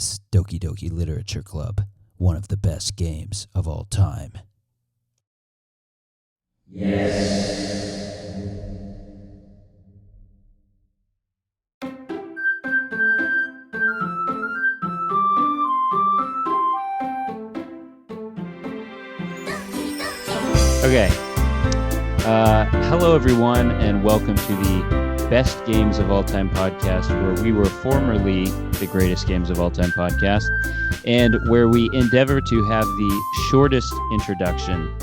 this Doki Doki Literature Club, one of the best games of all time? Yes. Okay. Hello, everyone, and welcome to the Best Games of All Time podcast, where we were formerly the Greatest Games of All Time podcast, and where we endeavor to have the shortest introduction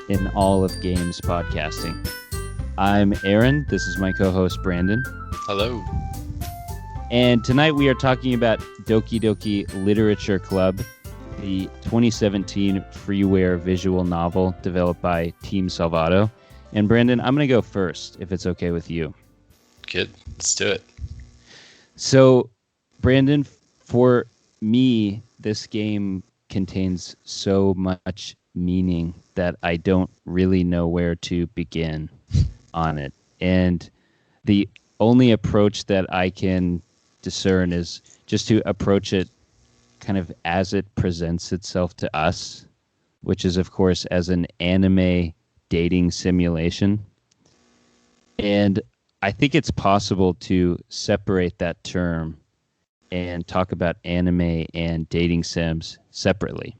in all of games podcasting. I'm Aaron. This is my co-host, Brandon. Hello. And tonight we are talking about Doki Doki Literature Club, the 2017 freeware visual novel developed by Team Salvato. And Brandon, I'm going to go first, if it's okay with you. Good. Let's do it. So, Brandon, for me, this game contains so much meaning that I don't really know where to begin on it. And the only approach that I can discern is just to approach it kind of as it presents itself to us, which is, of course, as an anime dating simulation. And I think it's possible to separate that term and talk about anime and dating sims separately.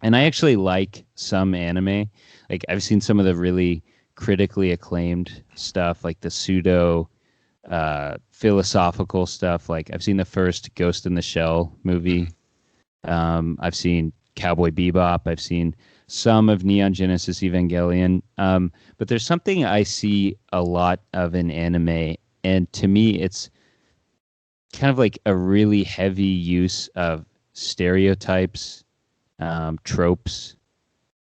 And I actually like some anime. Like, I've seen some of the really critically acclaimed stuff, like the pseudo philosophical stuff. Like, I've seen the first Ghost in the Shell movie. I've seen Cowboy Bebop. I've seen some of Neon Genesis Evangelion. But there's something I see a lot of in anime, and to me, it's kind of like a really heavy use of stereotypes, tropes,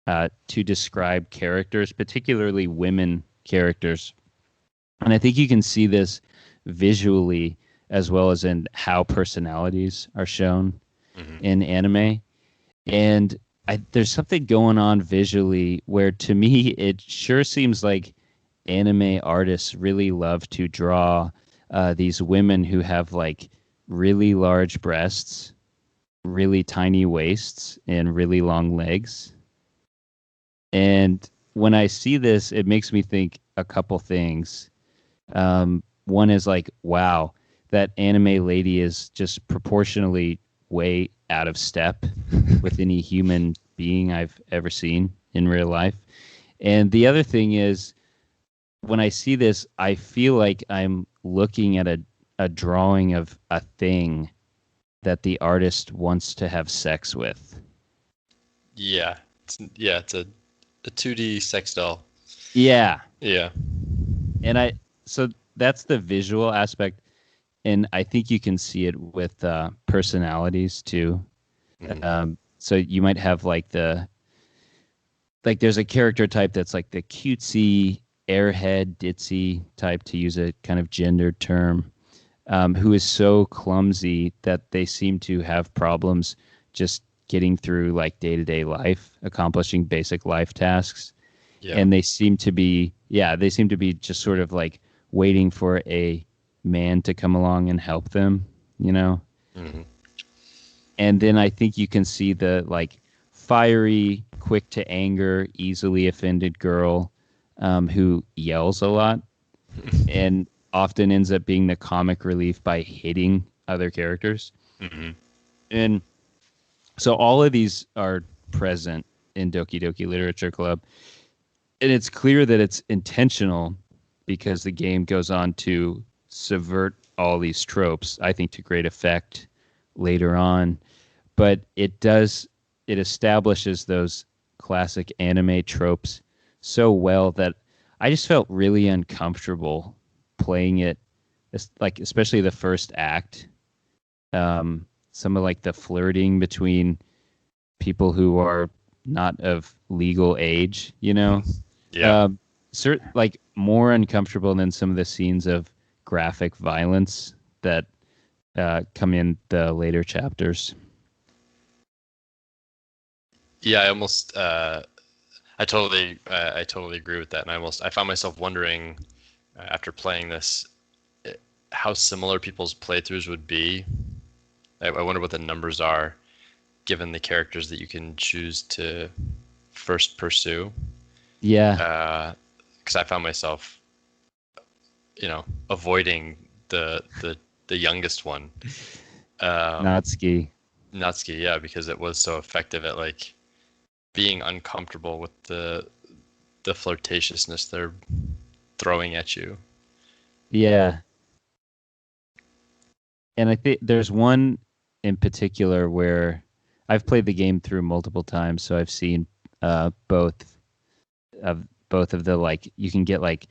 to describe characters, particularly women characters. And I think you can see this visually as well as in how personalities are shown in anime. And there's something going on visually where, to me, it sure seems like anime artists really love to draw these women who have like really large breasts, really tiny waists, and really long legs. And when I see this, it makes me think a couple things. One is like, wow, that anime lady is just proportionally way out of step with any human being I've ever seen in real life. And the other thing is, when I see this, I feel like I'm looking at a drawing of a thing that the artist wants to have sex with. Yeah. It's a 2D sex doll. Yeah. Yeah. And so that's the visual aspect, and I think you can see it with personalities too. So you might have there's a character type that's like the cutesy, airhead, ditzy type, to use a kind of gendered term, who is so clumsy that they seem to have problems just getting through like day-to-day life, accomplishing basic life tasks. Yeah. And they seem to be just sort of like waiting for a man to come along and help them, you know? Mm-hmm. And then I think you can see the like fiery, quick to anger, easily offended girl who yells a lot and often ends up being the comic relief by hitting other characters. Mm-hmm. And so all of these are present in Doki Doki Literature Club. And it's clear that it's intentional because the game goes on to subvert all these tropes, I think, to great effect later on. But it establishes those classic anime tropes so well that I just felt really uncomfortable playing it, like especially the first act. Some of like the flirting between people who are not of legal age, you know? Yeah. Like more uncomfortable than some of the scenes of graphic violence that come in the later chapters. Yeah, I totally agree with that, and I found myself wondering after playing this how similar people's playthroughs would be I wonder what the numbers are given the characters that you can choose to first pursue. Yeah. Because I found myself, avoiding the youngest one. Natsuki. Natsuki, yeah, because it was so effective at like being uncomfortable with the flirtatiousness they're throwing at you. Yeah. And I think there's one in particular where I've played the game through multiple times, so I've seen both of the, like, you can get like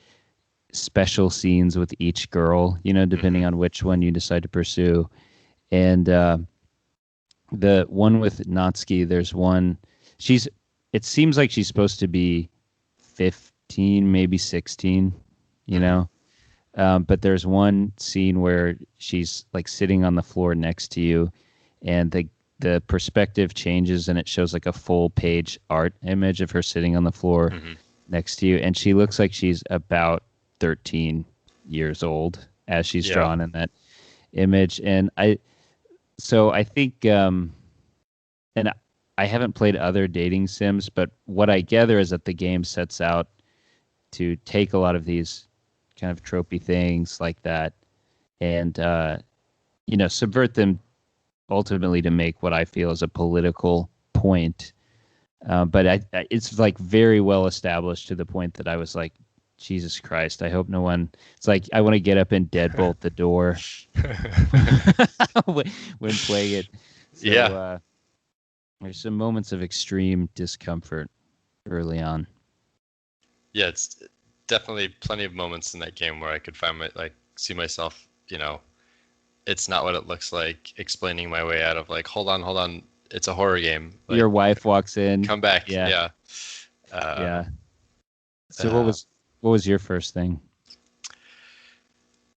special scenes with each girl, depending on which one you decide to pursue. And the one with Natsuki, there's one. It seems like she's supposed to be 15, maybe 16, you know. But there's one scene where she's like sitting on the floor next to you, and the perspective changes, and it shows like a full page art image of her sitting on the floor next to you, and she looks like she's about 13 years old as she's drawn in that image. And I think, and I haven't played other dating sims, but what I gather is that the game sets out to take a lot of these kind of tropey things like that and subvert them ultimately to make what I feel is a political point. But it's like very well established to the point that I was like, Jesus Christ, I hope no one. It's like I want to get up and deadbolt the door when playing it. So, there's some moments of extreme discomfort early on. Yeah, it's definitely plenty of moments in that game where I could see myself, it's not what it looks like, explaining my way out of like, hold on, it's a horror game. Like, your wife walks in. Come back. Yeah. So what was your first thing?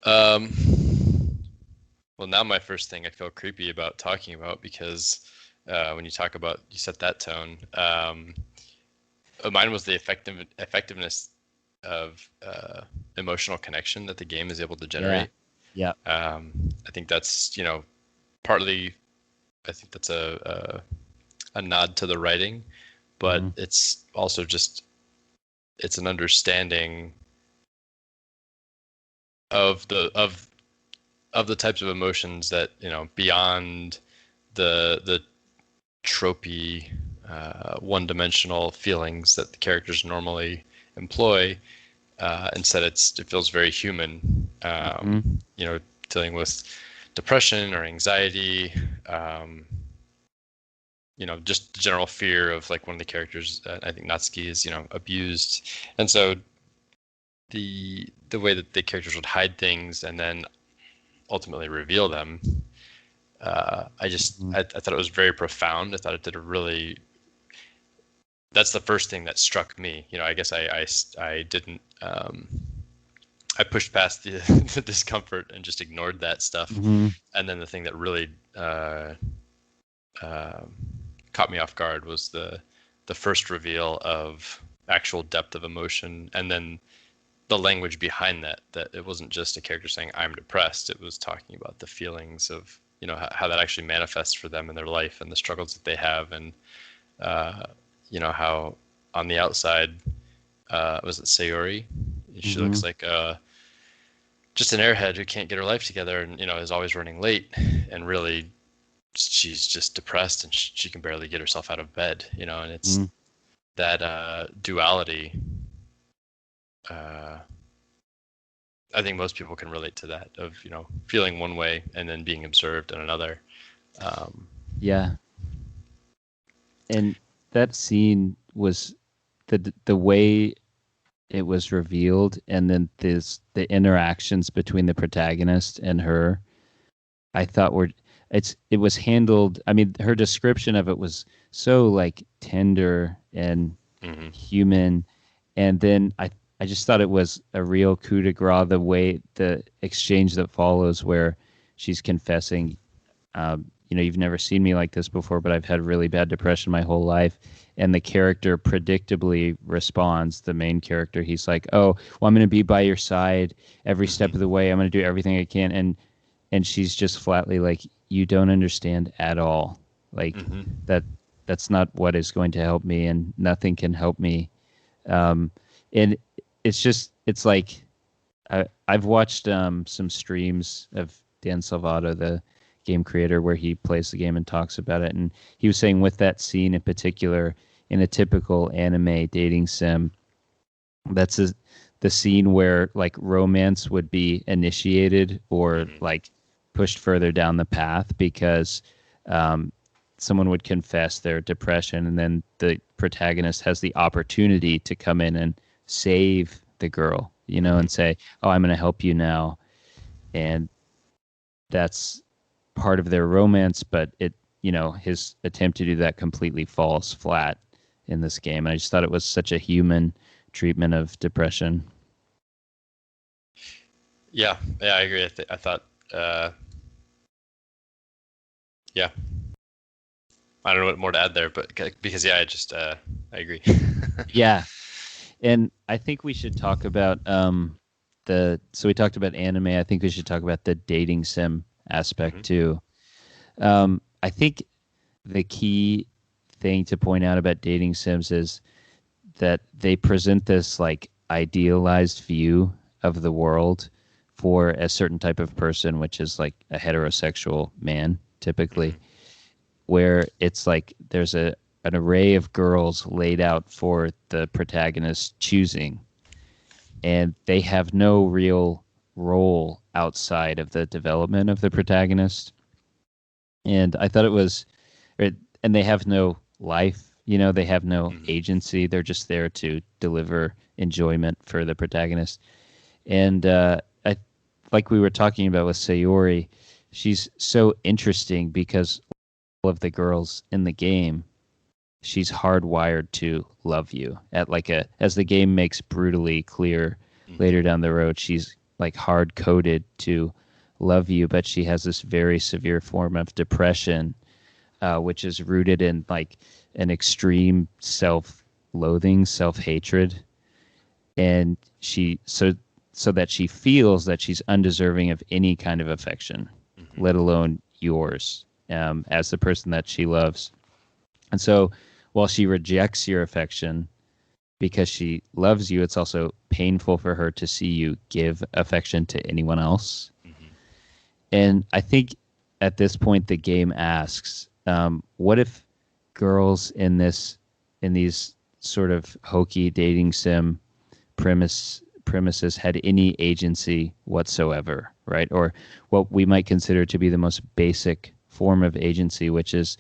Well, now my first thing I feel creepy about talking about because when you set that tone. Mine was the effectiveness of emotional connection that the game is able to generate. Yeah. I think that's partly. I think that's a nod to the writing, but it's also just it's an understanding of the types of emotions that beyond the tropey one-dimensional feelings that the characters normally employ. Instead, it feels very human. Dealing with depression or anxiety. Just the general fear of like one of the characters. I think Natsuki is abused, and so the way that the characters would hide things and then ultimately reveal them. I thought it was very profound. I thought it did a really. That's the first thing that struck me. I guess I didn't. I pushed past the discomfort and just ignored that stuff. And then the thing that really caught me off guard was the first reveal of actual depth of emotion, and then the language behind that. That it wasn't just a character saying "I'm depressed." It was talking about the feelings of how that actually manifests for them in their life and the struggles that they have, and how on the outside, was it Sayori? She looks like just an airhead who can't get her life together and is always running late, and really she's just depressed and she can barely get herself out of bed, and it's that duality. I think most people can relate to that of feeling one way and then being observed in another. Yeah. And that scene was the way it was revealed, and then the interactions between the protagonist and her, I thought it was handled. I mean, her description of it was so like tender and human, and then I just thought it was a real coup de grace, the way the exchange that follows, where she's confessing, you've never seen me like this before, but I've had really bad depression my whole life. And the character predictably responds, the main character. He's like, oh, well, I'm going to be by your side every step of the way. I'm going to do everything I can. And she's just flatly like, you don't understand at all. Like that that's not what is going to help me, and nothing can help me. And it's like I've watched some streams of Dan Salvato, the game creator, where he plays the game and talks about it. And he was saying with that scene in particular, in a typical anime dating sim, that's the scene where like romance would be initiated or like pushed further down the path because someone would confess their depression, and then the protagonist has the opportunity to come in and save the girl, and say, "Oh, I'm going to help you now," and that's part of their romance. But his attempt to do that completely falls flat in this game. And I just thought it was such a human treatment of depression. Yeah, I agree. I thought, yeah, I don't know what more to add there, but because I agree. Yeah, and I think we should talk about so we talked about anime. I think we should talk about the dating sim aspect too. I think the key thing to point out about dating sims is that they present this like idealized view of the world for a certain type of person, which is like a heterosexual man, typically, where it's like there's an array of girls laid out for the protagonist choosing, and they have no real role outside of the development of the protagonist. And I thought and they have no life, they have no agency. They're just there to deliver enjoyment for the protagonist. And like we were talking about with Sayori, she's so interesting because all of the girls in the game, she's hardwired to love you. As the game makes brutally clear later down the road, she's like hard coded to love you, but she has this very severe form of depression, which is rooted in like an extreme self-loathing, self-hatred, and so that she feels that she's undeserving of any kind of affection, let alone yours, as the person that she loves. And so while she rejects your affection because she loves you, it's also painful for her to see you give affection to anyone else. And I think at this point the game asks, what if girls in these sort of hokey dating sim premises had any agency whatsoever, right? Or what we might consider to be the most basic form of agency, which is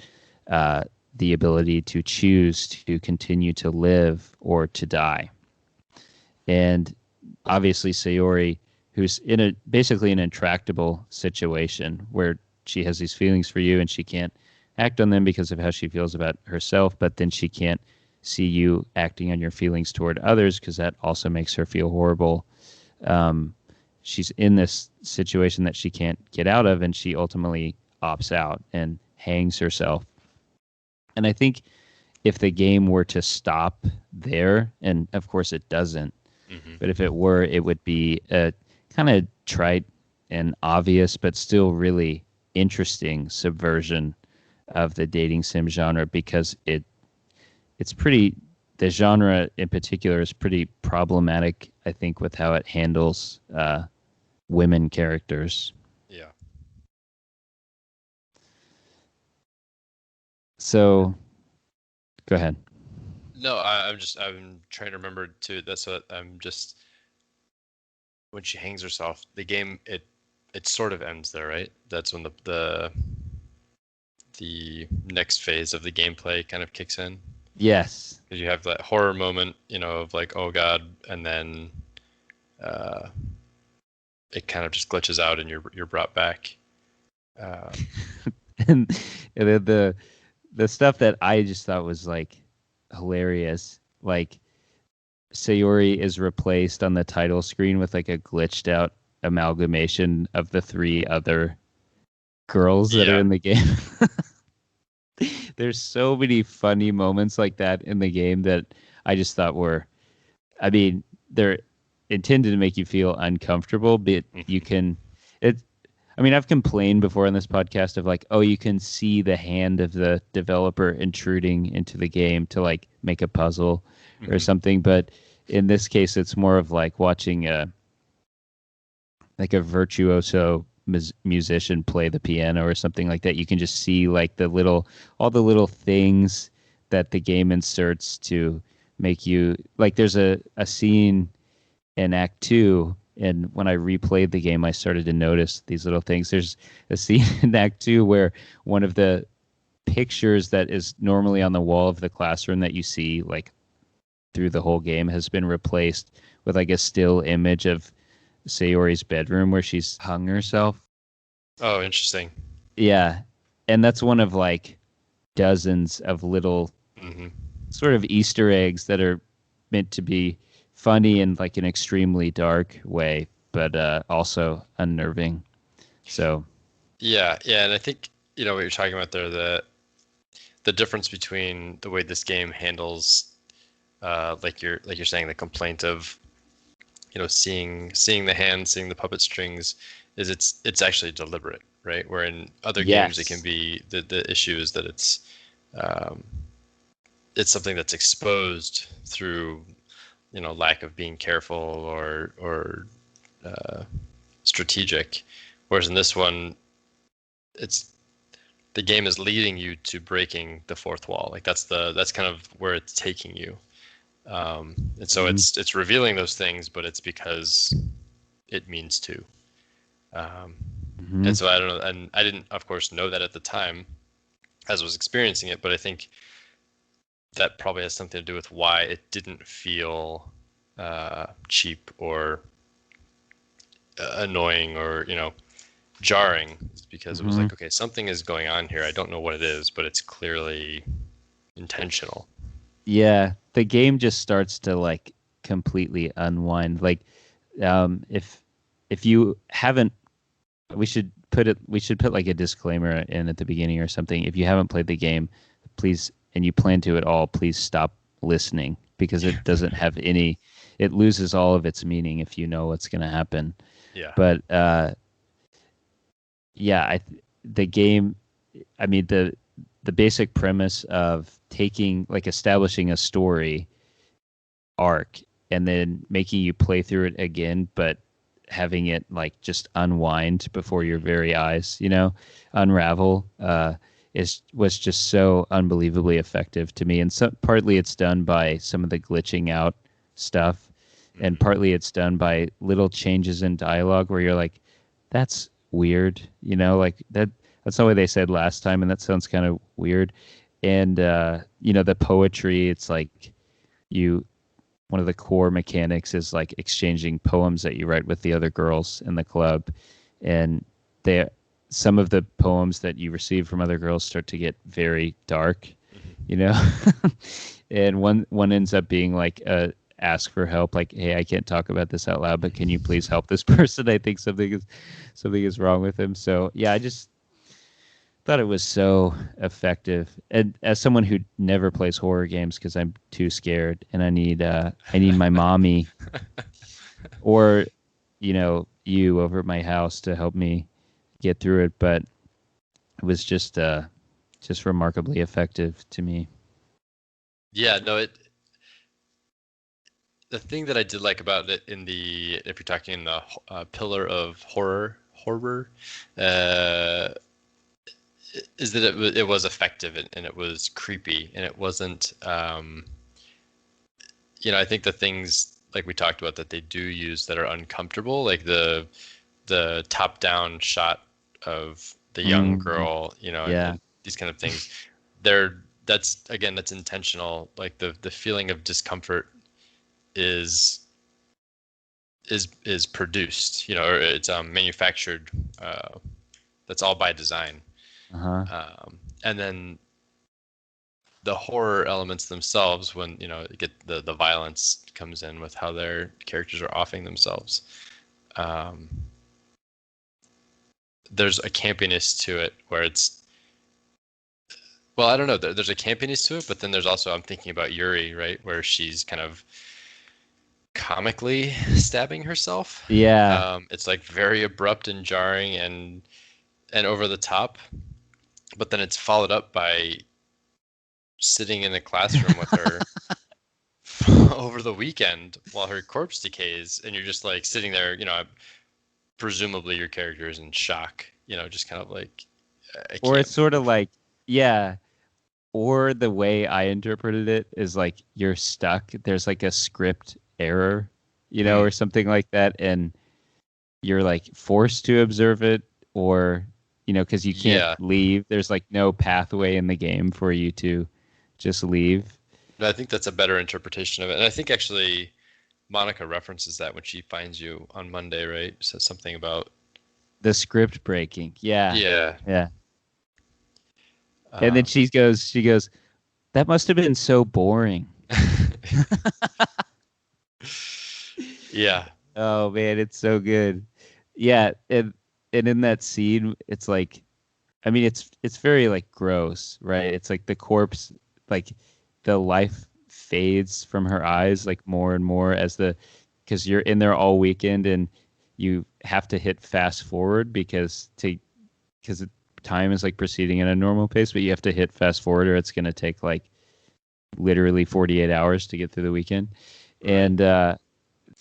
the ability to choose to continue to live or to die. And obviously Sayori, who's in basically an intractable situation where she has these feelings for you and she can't act on them because of how she feels about herself, but then she can't see you acting on your feelings toward others because that also makes her feel horrible. She's in this situation that she can't get out of, and she ultimately opts out and hangs herself. And I think if the game were to stop there, and of course it doesn't, but if it were, it would be a kind of trite and obvious, but still really interesting subversion of the dating sim genre, because the genre in particular is pretty problematic, I think, with how it handles women characters. Yeah. So, go ahead. No, I'm trying to remember too. That's what when she hangs herself, the game, it sort of ends there, right? That's when the next phase of the gameplay kind of kicks in. Yes. Because you have that horror moment, of like, oh god, and then it kind of just glitches out and you're brought back. And the stuff that I just thought was like hilarious, like Sayori is replaced on the title screen with like a glitched out amalgamation of the three other girls that are in the game. There's so many funny moments like that in the game that I just thought they're intended to make you feel uncomfortable, but you can, I mean, I've complained before in this podcast of like, oh, you can see the hand of the developer intruding into the game to like make a puzzle or something. But in this case, it's more of like watching a virtuoso musician play the piano or something like that. You can just see like all the little things that the game inserts to make you like. There's a scene in Act 2. And when I replayed the game, I started to notice these little things. There's a scene in Act 2 where one of the pictures that is normally on the wall of the classroom that you see like through the whole game has been replaced with like a still image of Sayori's bedroom where she's hung herself. Oh, interesting. Yeah. And that's one of like dozens of little sort of Easter eggs that are meant to be funny in like an extremely dark way, but also unnerving. So yeah, and I think what you're talking about there, the difference between the way this game handles, like you're saying, the complaint of seeing the hand, seeing the puppet strings, is it's actually deliberate, right? Where in other games it can be the issue is that it's something that's exposed through lack of being careful or strategic, whereas in this one, it's the game is leading you to breaking the fourth wall. Like that's kind of where it's taking you, and so it's revealing those things, but it's because it means to. And so I don't know, and I didn't, of course, know that at the time as I was experiencing it, but I think that probably has something to do with why it didn't feel cheap or annoying or jarring. It's because it was like, okay, something is going on here. I don't know what it is, but it's clearly intentional. Yeah, the game just starts to like completely unwind. Like, if you haven't, we should put like a disclaimer in at the beginning or something. If you haven't played the game, please, and you plan to at all, please stop listening because it doesn't have any. It loses all of its meaning if you know what's going to happen. Yeah. But yeah, the game. I mean the basic premise of establishing a story arc and then making you play through it again, but having it like just unwind before your very eyes, unravel, was just so unbelievably effective to me. And so partly it's done by some of the glitching out stuff, and partly it's done by little changes in dialogue where you're like, that's weird, like that's not what they said last time, and that sounds kind of weird. And the poetry, it's like one of the core mechanics is like exchanging poems that you write with the other girls in the club, and some of the poems that you receive from other girls start to get very dark, and one ends up being like ask for help, like, hey, I can't talk about this out loud, but can you please help this person? I think something is wrong with him. So yeah, I just thought it was so effective. And as someone who never plays horror games because I'm too scared and I need my mommy or you over at my house to help me get through it, but it was just remarkably effective to me. Yeah, no, the thing that I did like about it if you're talking in the pillar of horror, is that it was effective and it was creepy and it wasn't, I think the things like we talked about that they do use that are uncomfortable, like the top-down shot of the young girl, and these kind of things. That's intentional. Like the feeling of discomfort is produced, or it's manufactured. That's all by design. And then the horror elements themselves, when get the violence comes in with how their characters are offing themselves. There's a campiness to it where it's, well, I don't know. There's a campiness to it, but then there's also, I'm thinking about Yuri, right, where she's kind of comically stabbing herself. Yeah. It's like very abrupt and jarring and over the top, but then it's followed up by sitting in the classroom with her over the weekend while her corpse decays, and you're just like sitting there, presumably your character is in shock, just kind of like, I Or can't it's sort of move. like, yeah. Or the way I interpreted it is like you're stuck. There's like a script error, or Mm, something like that. And you're like forced to observe it, or, because you can't yeah, leave. There's like no pathway in the game for you to just leave. I think that's a better interpretation of it. And I think actually Monica references that when she finds you on Monday, right? Says something about, The script breaking. Yeah. yeah. Yeah. And then Um, she goes, that must have been so boring. yeah. Oh man, it's so good. Yeah, and in that scene, it's like, I mean, it's very like gross, right? It's like the corpse, like the life fades from her eyes, like more and more because you're in there all weekend and you have to hit fast forward because time is like proceeding at a normal pace, but you have to hit fast forward or it's gonna take like literally 48 hours to get through the weekend, Right. and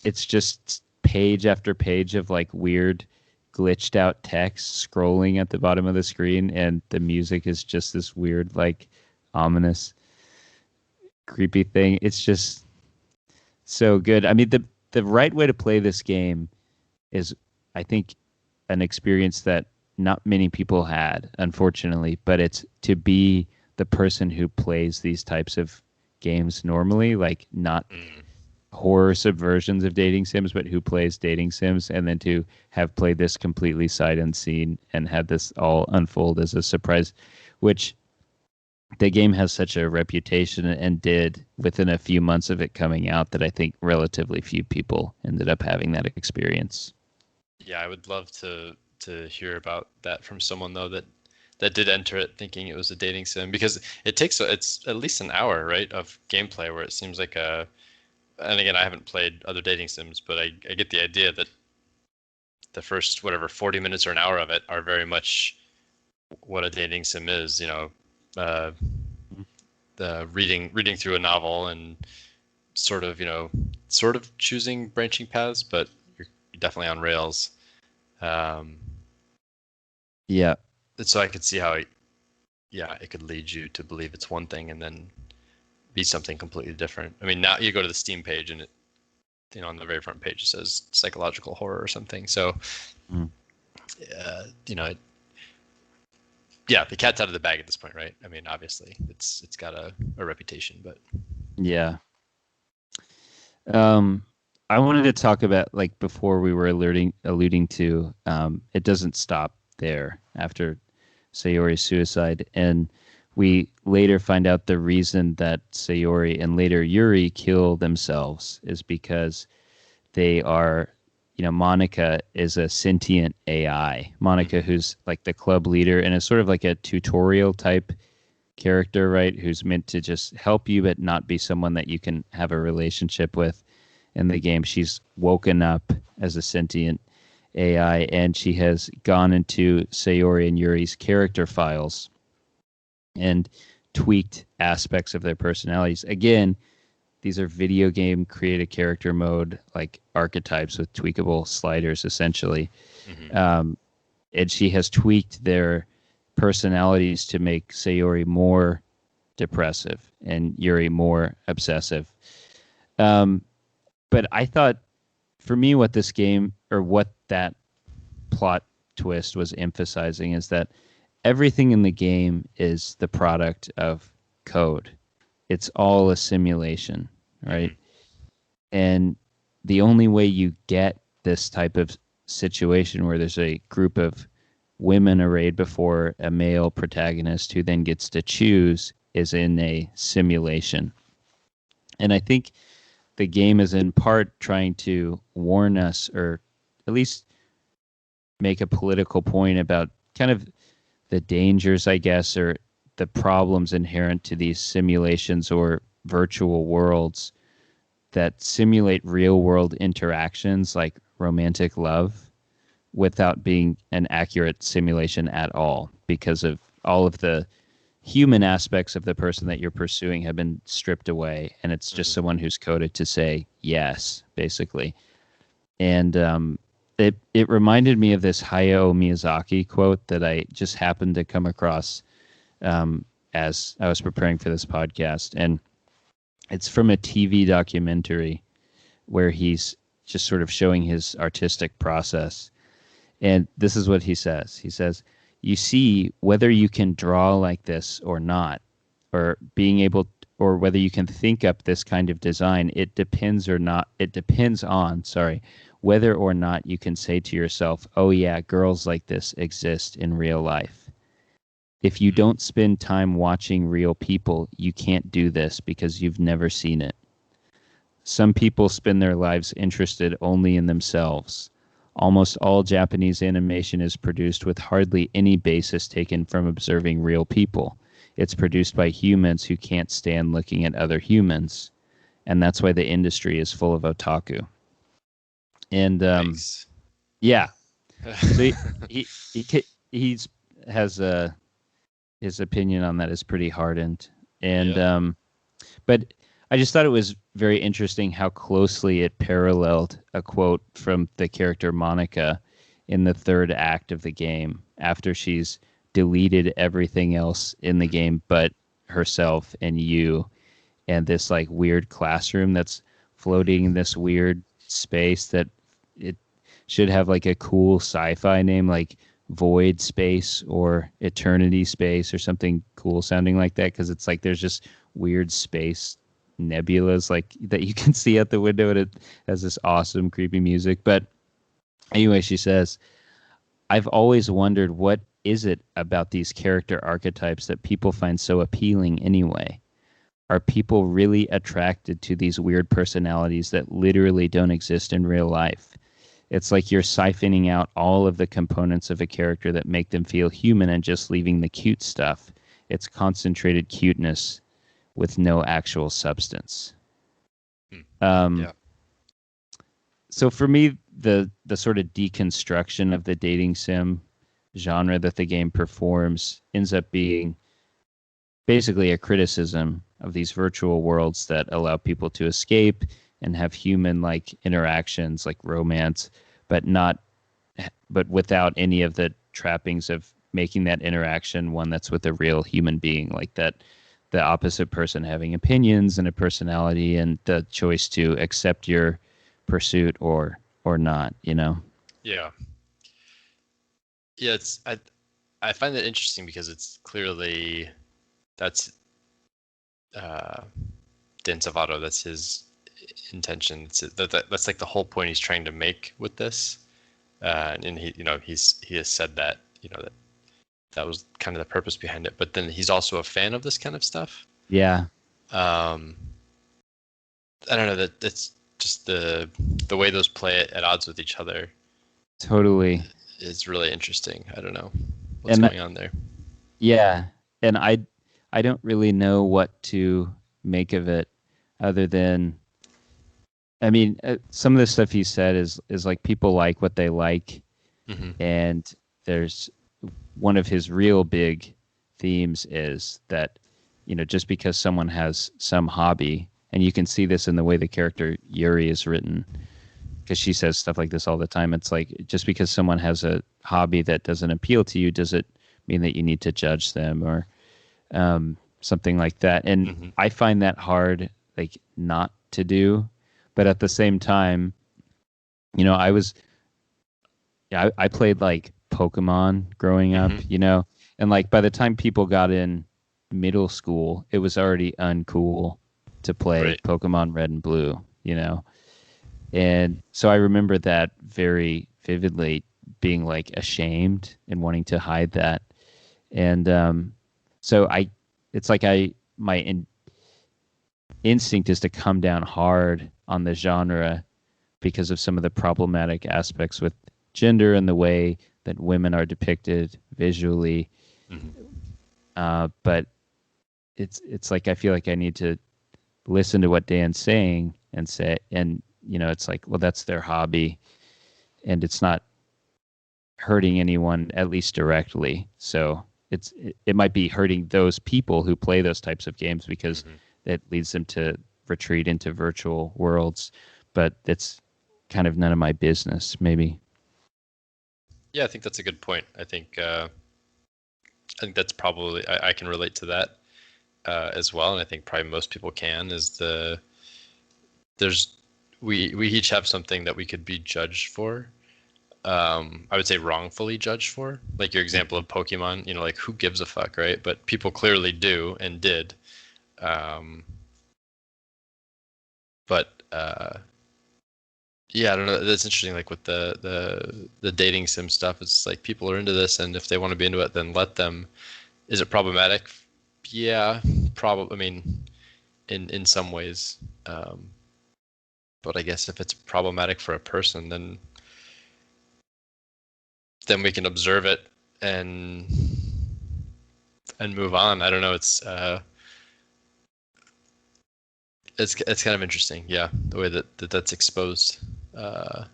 it's just page after page of like weird glitched out text scrolling at the bottom of the screen, and the music is just this weird like ominous creepy thing. It's just so good. I mean, the right way to play this game is, I think, an experience that not many people had, unfortunately, but it's to be the person who plays these types of games normally, like not Mm. horror subversions of dating sims, but who plays dating sims, and then to have played this completely sight unseen and had this all unfold as a surprise, which the game has such a reputation and did within a few months of it coming out, that I think relatively few people ended up having that experience. Yeah, I would love to hear about that from someone though that did enter it thinking it was a dating sim, because it's at least an hour, right, of gameplay where it seems like and again, I haven't played other dating sims, but I get the idea that the first whatever 40 minutes or an hour of it are very much what a dating sim is, uh, the reading through a novel and sort of choosing branching paths, but you're definitely on rails. Um, Yeah. so I could see how it could lead you to believe it's one thing and then be something completely different. I mean, now you go to the Steam page and on the very front page it says psychological horror or something. So, Mm. uh, you know, it, yeah, the cat's out of the bag at this point, right? I mean, obviously it's got a reputation, but Yeah. Um, I wanted to talk about, like, before we were alluding to, it doesn't stop there after Sayori's suicide, and we later find out the reason that Sayori and later Yuri kill themselves is because they are, Monica is a sentient AI. Monica, Mhm. who's like the club leader and is sort of like a tutorial type character, right? Who's meant to just help you, but not be someone that you can have a relationship with in the game. She's woken up as a sentient AI, and she has gone into Sayori and Yuri's character files and tweaked aspects of their personalities. Again, these are video game create a character mode like archetypes with tweakable sliders, essentially. Mhm. Um, and she has tweaked their personalities to make Sayori more depressive and Yuri more obsessive. Um, but I thought, for me, what this game, or what that plot twist was emphasizing, is that everything in the game is the product of code. It's all a simulation, right? Mhm. And the only way you get this type of situation where there's a group of women arrayed before a male protagonist who then gets to choose is in a simulation. And I think the game is in part trying to warn us, or at least make a political point about kind of the dangers, I guess, or the problems inherent to these simulations or virtual worlds, that simulate real world interactions like romantic love without being an accurate simulation at all, because of all of the human aspects of the person that you're pursuing have been stripped away, and it's just someone who's coded to say yes, basically. And it reminded me of this Hayao Miyazaki quote that I just happened to come across as I was preparing for this podcast, and it's from a TV documentary where he's just sort of showing his artistic process. And this is what he says. He says, "You see, whether you can draw like this or not, or being able, or whether you can think up this kind of design, it depends on, whether or not you can say to yourself, oh yeah, girls like this exist in real life. If you don't spend time watching real people, you can't do this because you've never seen it. Some people spend their lives interested only in themselves. Almost all Japanese animation is produced with hardly any basis taken from observing real people. It's produced by humans who can't stand looking at other humans. And that's why the industry is full of otaku." And Thanks. yeah, so he's has his opinion on that is pretty hardened. And but I just thought it was very interesting how closely it paralleled a quote from the character Monica in the third act of the game, after she's deleted everything else in the game but herself and you, and this like weird classroom that's floating in this weird space that it should have like a cool sci-fi name like Void Space or Eternity Space or something cool sounding like that, because it's like there's just weird space nebulas like that you can see out the window, and it has this awesome creepy music. But anyway, she says, "I've always wondered, what is it about these character archetypes that people find so appealing anyway? Are people really attracted to these weird personalities that literally don't exist in real life? It's like you're siphoning out all of the components of a character that make them feel human and just leaving the cute stuff. It's concentrated cuteness with no actual substance." Yeah. So for me, the sort of deconstruction of the dating sim genre that the game performs ends up being basically a criticism of these virtual worlds that allow people to escape and have human like interactions like romance, but without any of the trappings of making that interaction one that's with a real human being, like that the opposite person having opinions and a personality and the choice to accept your pursuit or not, you know? Yeah. Yeah, I find that interesting because it's clearly that's Dan Savato, that's his intention. That's like the whole point he's trying to make with this. And he has said that, that was kind of the purpose behind it. But then he's also a fan of this kind of stuff. Yeah. I don't know, that's just the way those play at odds with each other. Totally. Is really interesting. I don't know what's going on there. Yeah, and I don't really know what to make of it, other than, I mean, some of the stuff he said is like people like what they like, and there's one of his real big themes is that, just because someone has some hobby, and you can see this in the way the character Yuri is written, because she says stuff like this all the time. It's like, just because someone has a hobby that doesn't appeal to you, does it mean that you need to judge them or something like that? And I find that hard, like, not to do. But at the same time, I played like Pokemon growing up, and like by the time people got in middle school, it was already uncool to play Pokemon Red and Blue, And so I remember that very vividly, being like ashamed and wanting to hide that. And so it's like my instinct is to come down hard on the genre because of some of the problematic aspects with gender and the way that women are depicted visually. But it's like I feel like I need to listen to what Dan's saying and say, and it's like, well, that's their hobby, and it's not hurting anyone, at least directly. So it might be hurting those people who play those types of games because it leads them to retreat into virtual worlds, but it's kind of none of my business, maybe. Yeah, I think that's a good point. I think that's probably I can relate to that as well, and I think probably most people can. We each have something that we could be judged for. I would say wrongfully judged for, like your example of Pokemon. Like who gives a fuck, right? But people clearly do and did. But yeah, I don't know. That's interesting. Like with the dating sim stuff, it's like people are into this, and if they want to be into it, then let them. Is it problematic? Yeah, probably. I mean, in some ways, but I guess if it's problematic for a person, then we can observe it and move on. I don't know. It's kind of interesting. Yeah, the way that's exposed. And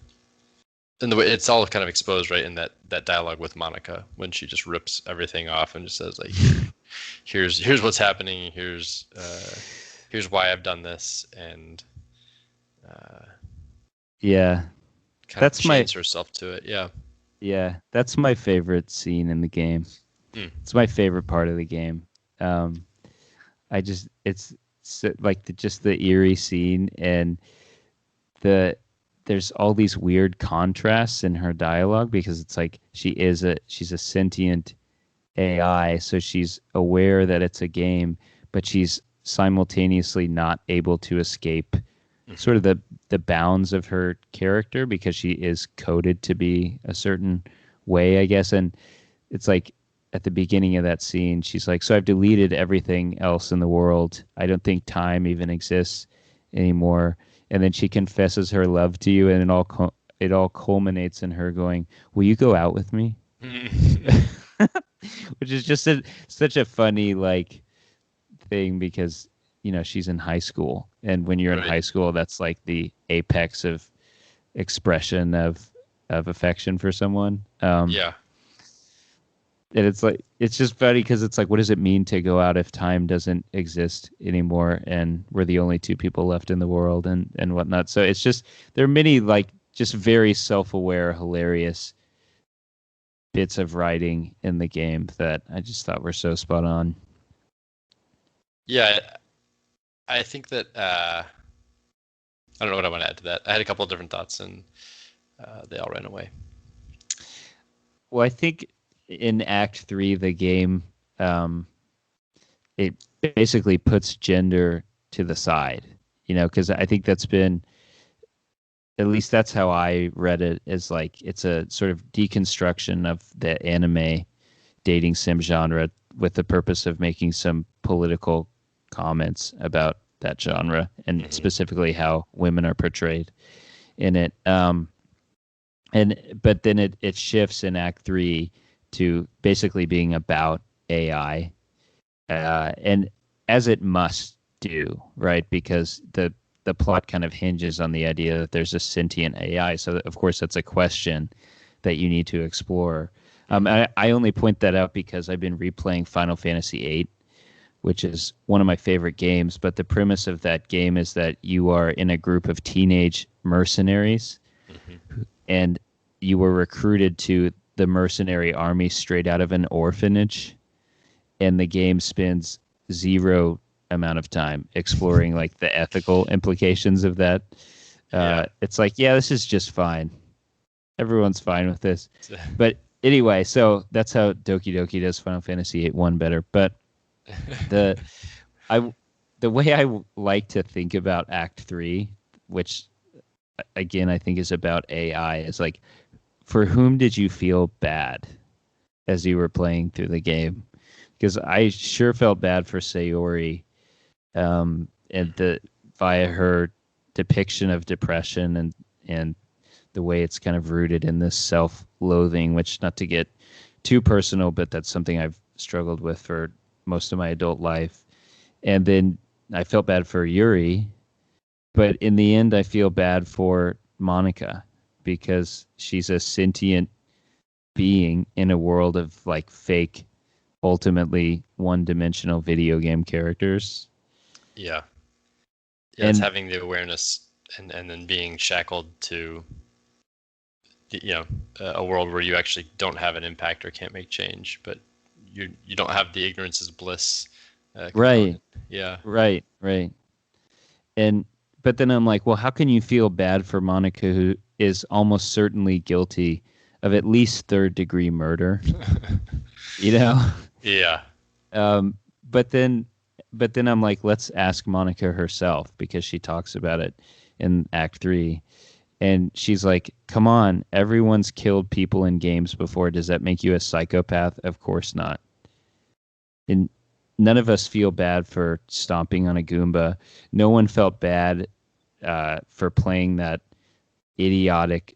the way it's all kind of exposed, right, in that dialogue with Monica when she just rips everything off and just says like, here's what's happening. Here's why I've done this, and yeah, kind of chains herself to it. Yeah. Yeah, that's my favorite scene in the game. It's my favorite part of the game. It's like just the eerie scene, and there's all these weird contrasts in her dialogue because it's like she's a sentient AI, so she's aware that it's a game, but she's simultaneously not able to escape sort of the bounds of her character because she is coded to be a certain way, I guess. And it's like at the beginning of that scene, she's like, so I've deleted everything else in the world. I don't think time even exists anymore. And then she confesses her love to you, and it all culminates in her going, will you go out with me? Which is just such a funny like thing because she's in high school, and when you're in high school, that's like the apex of expression of affection for someone. Yeah. And it's just funny because it's like, what does it mean to go out if time doesn't exist anymore and we're the only two people left in the world and whatnot? So it's just, there are many like just very self-aware, hilarious bits of writing in the game that I just thought were so spot on. Yeah, I think that I don't know what I want to add to that. I had a couple of different thoughts, and they all ran away. Well, I think in Act 3, the game, it basically puts gender to the side, because I think that's been, at least that's how I read it, is like it's a sort of deconstruction of the anime dating sim genre with the purpose of making some political comments about that genre and specifically how women are portrayed in it. But then it shifts in Act 3 to basically being about AI, and as it must do, right? Because the plot kind of hinges on the idea that there's a sentient AI. So of course that's a question that you need to explore. I only point that out because I've been replaying Final Fantasy VIII, which is one of my favorite games. But the premise of that game is that you are in a group of teenage mercenaries, and you were recruited to the mercenary army straight out of an orphanage, and the game spends zero amount of time exploring like the ethical implications of that. It's like, yeah, this is just fine. Everyone's fine with this. But anyway, so that's how Doki Doki does Final Fantasy VIII 1 better. But the way I like to think about Act 3, which again I think is about AI, is like, for whom did you feel bad as you were playing through the game? Because I sure felt bad for Sayori, and via her depiction of depression and the way it's kind of rooted in this self-loathing, which, not to get too personal, but that's something I've struggled with for most of my adult life. And then I felt bad for Yuri, But in the end, I feel bad for Monica because she's a sentient being in a world of like fake, ultimately one-dimensional video game characters. Yeah. Yeah, it's And having the awareness and then being shackled to a world where you actually don't have an impact or can't make change, but you don't have the ignorance is bliss right, component. Yeah. right. And but then I'm like, well, how can you feel bad for Monica, who is almost certainly guilty of at least third-degree murder? You know? Yeah. Um, but then, but then I'm like, let's ask Monica herself because she talks about it in Act 3, and she's like, "Come on, everyone's killed people in games before. Does that make you a psychopath? Of course not." And none of us feel bad for stomping on a Goomba. No one felt bad for playing that idiotic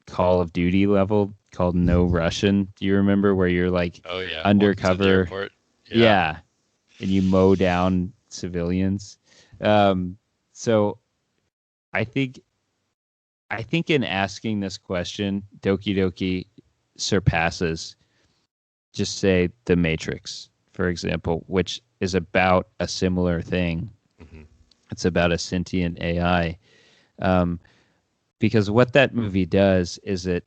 Call of Duty level called No Russian. Do you remember where you're like Oh yeah. Walking to the undercover? airport. Yeah. Yeah, and you mow down civilians. So I think in asking this question, Doki Doki surpasses just say The Matrix, for example, which is about a similar thing. Hmm. It's about a sentient AI. Um, because what that movie does is it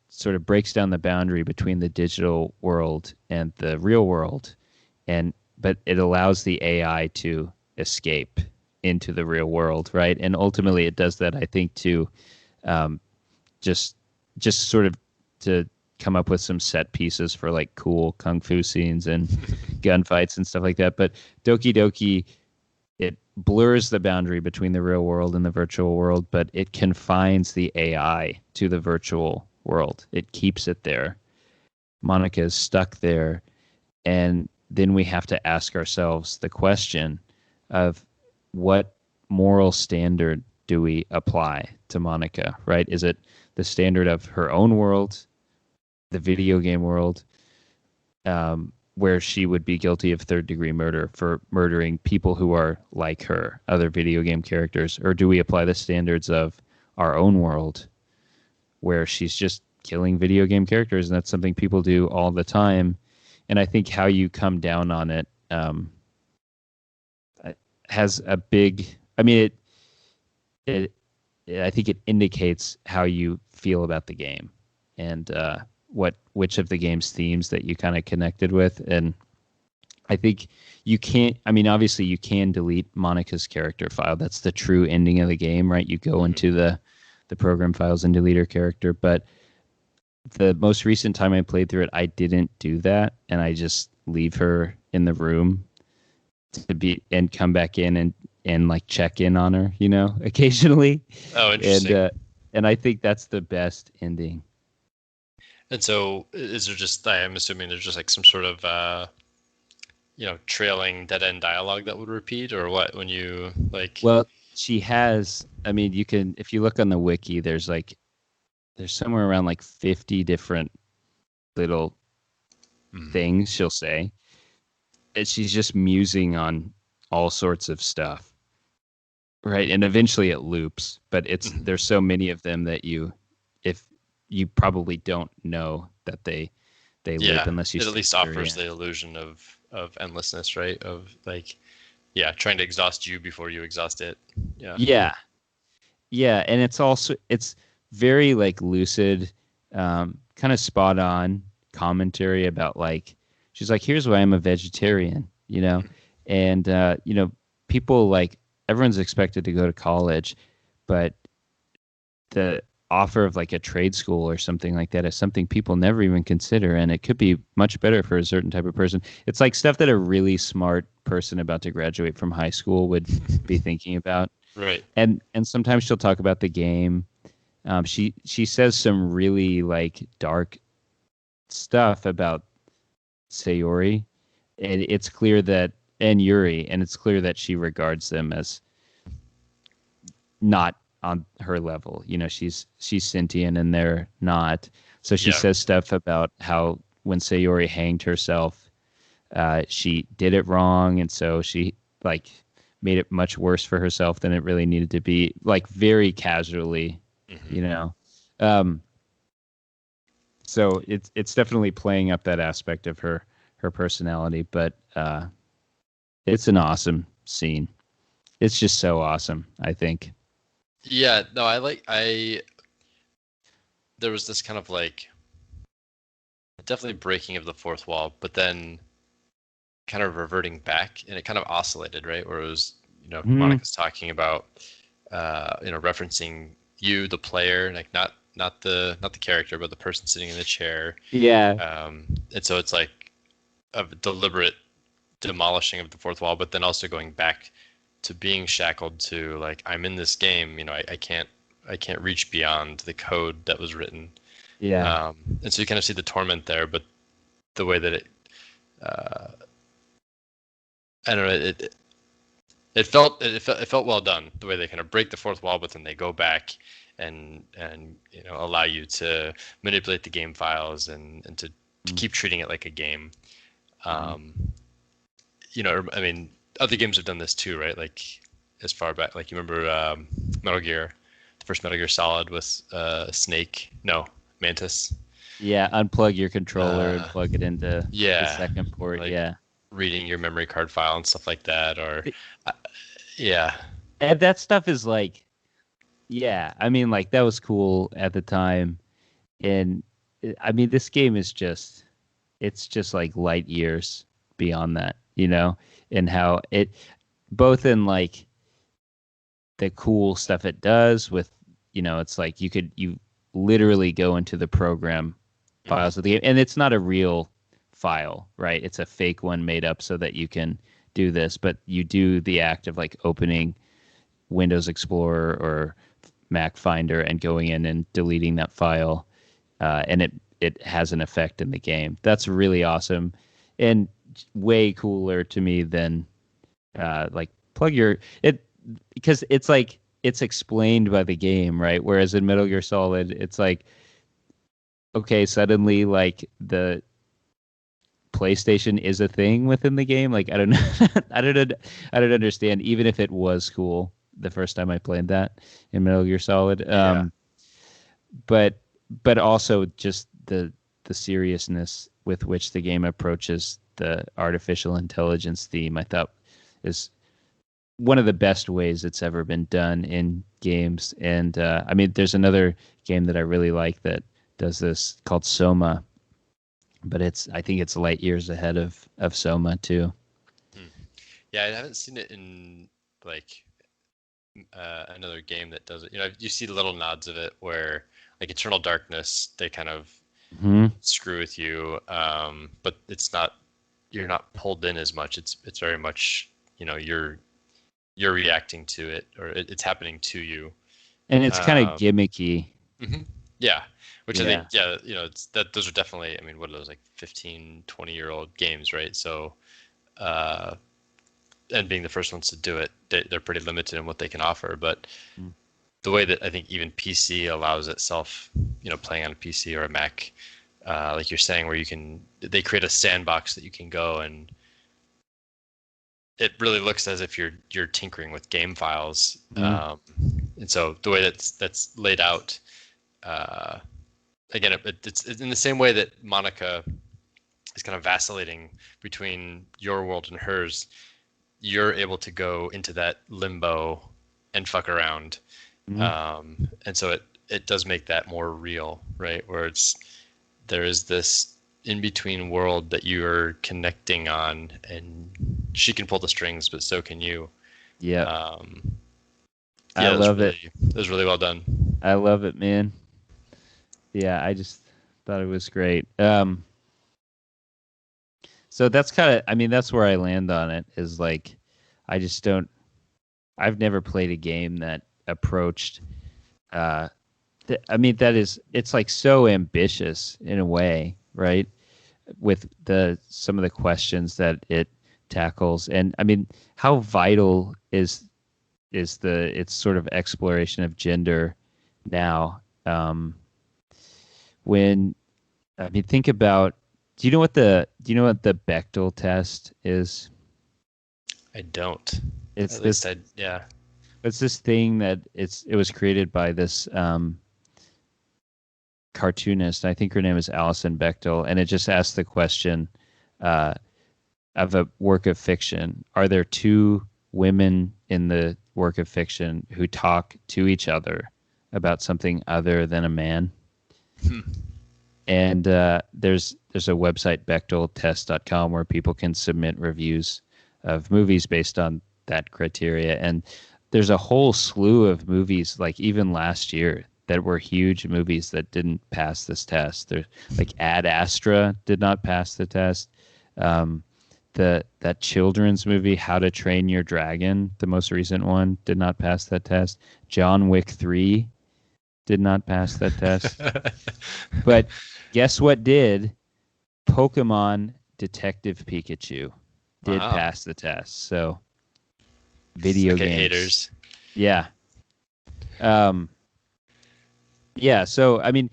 sort of breaks down the boundary between the digital world and the real world, and but it allows the AI to escape into the real world, right? And ultimately, it does that, I think, to um, just sort of to come up with some set pieces for like cool kung fu scenes and gunfights and stuff like that. But Doki Doki, it blurs the boundary between the real world and the virtual world, but it confines the AI to the virtual world. It keeps it there. Monica is stuck there, and then we have to ask ourselves the question of what moral standard do we apply to Monica, right? Is it the standard of her own world, the video game world, where she would be guilty of third degree murder for murdering people who are like her, other video game characters? Or do we apply the standards of our own world, where she's just killing video game characters? And that's something people do all the time. And I think how you come down on it has a big, I mean, it, I think it indicates how you feel about the game and which of the game's themes that you kind of connected with. And I think you can't, I mean, obviously you can delete Monica's character file. That's the true ending of the game, right? You go into the program files and delete her character. But the most recent time I played through it, I didn't do that. And I just leave her in the room to be and come back in and like check in on her, you know, occasionally. Oh, interesting. And I think that's the best ending. And so is there just, I'm assuming there's just like some sort of, trailing dead end dialogue that would repeat or what when you like, Well, she has, I mean, you can, if you look on the wiki, there's somewhere around like 50 different little things she'll say. And she's just musing on all sorts of stuff. Right. And eventually it loops, but there's so many of them that if you probably don't know that they loop unless you it at least sit there, offers the illusion of endlessness, right? Of like, trying to exhaust you before you exhaust it. Yeah. And it's very like lucid, kind of spot on commentary about like, she's like, here's why I'm a vegetarian, you know? And, people like, everyone's expected to go to college, but the offer of like a trade school or something like that is something people never even consider, and it could be much better for a certain type of person. It's like stuff that a really smart person about to graduate from high school would be thinking about. Right. And sometimes she'll talk about the game. She says some really like dark stuff about Sayori, and it's clear that and Yuri, and it's clear that she regards them as not on her level. You know, she's sentient and they're not. So she says stuff about how when Sayori hanged herself, she did it wrong, and so she like made it much worse for herself than it really needed to be, like very casually, you know. Um, so it's definitely playing up that aspect of her personality, but it's an awesome scene. It's just so awesome, I think. Yeah, no, I there was this kind of like definitely breaking of the fourth wall, but then kind of reverting back, and it kind of oscillated, right? Where it was, Monica's talking about, referencing you, the player, like not the character, but the person sitting in the chair. Yeah. And so it's like a deliberate demolishing of the fourth wall, but then also going back to being shackled to like, I'm in this game, I can't reach beyond the code that was written. Yeah. And so you kind of see the torment there, but the way that I don't know, it felt well done, the way they kind of break the fourth wall, but then they go back and allow you to manipulate the game files and to keep treating it like a game. I mean, other games have done this too, right? Like as far back, like you remember Metal Gear, the first Metal Gear Solid with Mantis. Yeah, unplug your controller and plug it into the second port. Like yeah. Reading your memory card file and stuff like that, or yeah. And that stuff is like, yeah, I mean, like that was cool at the time. And I mean, this game is it's just like light years beyond that, and how it, both in like the cool stuff it does with, it's like you literally go into the program files of the game, and it's not a real file, right? It's a fake one made up so that you can do this, but you do the act of like opening Windows Explorer or Mac Finder and going in and deleting that file, and it has an effect in the game. That's really awesome, and way cooler to me than like plug your it, because it's like it's explained by the game, right? Whereas in Metal Gear Solid, it's like, okay, suddenly like the PlayStation is a thing within the game. Like I don't know, I don't understand. Even if it was cool the first time I played that in Metal Gear Solid, but also just the seriousness with which the game approaches the artificial intelligence theme, I thought is one of the best ways it's ever been done in games. And I mean, there's another game that I really like that does this called Soma, but I think it's light years ahead of Soma too. Yeah, I haven't seen it in like another game that does it. You see little nods of it where like Eternal Darkness, they kind of screw with you, but you're not pulled in as much. It's very much, you're reacting to it, or it's happening to you, and it's kind of gimmicky. Yeah, which I think, it's that those are definitely, I mean, what are those, like 15, 20-year-old games, right? So and being the first ones to do it, they're pretty limited in what they can offer. But the way that I think even PC allows itself, playing on a PC or a Mac, like you're saying, where they create a sandbox that you can go, and it really looks as if you're tinkering with game files. And so the way that's laid out, again, it's in the same way that Monica is kind of vacillating between your world and hers. You're able to go into that limbo and fuck around. And so it does make that more real, right? Where there is this in-between world that you are connecting on, and she can pull the strings, but so can you. Yeah. I love it. It was really well done. I love it, man. Yeah, I just thought it was great. So that's that's where I land on it, is like, I've never played a game that approached, it's like so ambitious in a way, right? With some of the questions that it tackles. And I mean, how vital is its sort of exploration of gender now? Think about, do you know what the Bechdel test is? I don't. It's At this least yeah. it's this thing that it was created by this cartoonist. I think her name is Alison Bechdel, and it just asks the question uh, of a work of fiction: are there two women in the work of fiction who talk to each other about something other than a man? Hmm. And there's a website, bechteltest.com, where people can submit reviews of movies based on that criteria. And there's a whole slew of movies, like even last year, that were huge movies that didn't pass this test. There's like Ad Astra did not pass the test. Um, that children's movie, How to Train Your Dragon, the most recent one, did not pass that test. John Wick 3 did not pass that test. But guess what did? Pokemon Detective Pikachu did Wow. pass the test. So video Okay, games. haters. Yeah. Yeah, so I mean,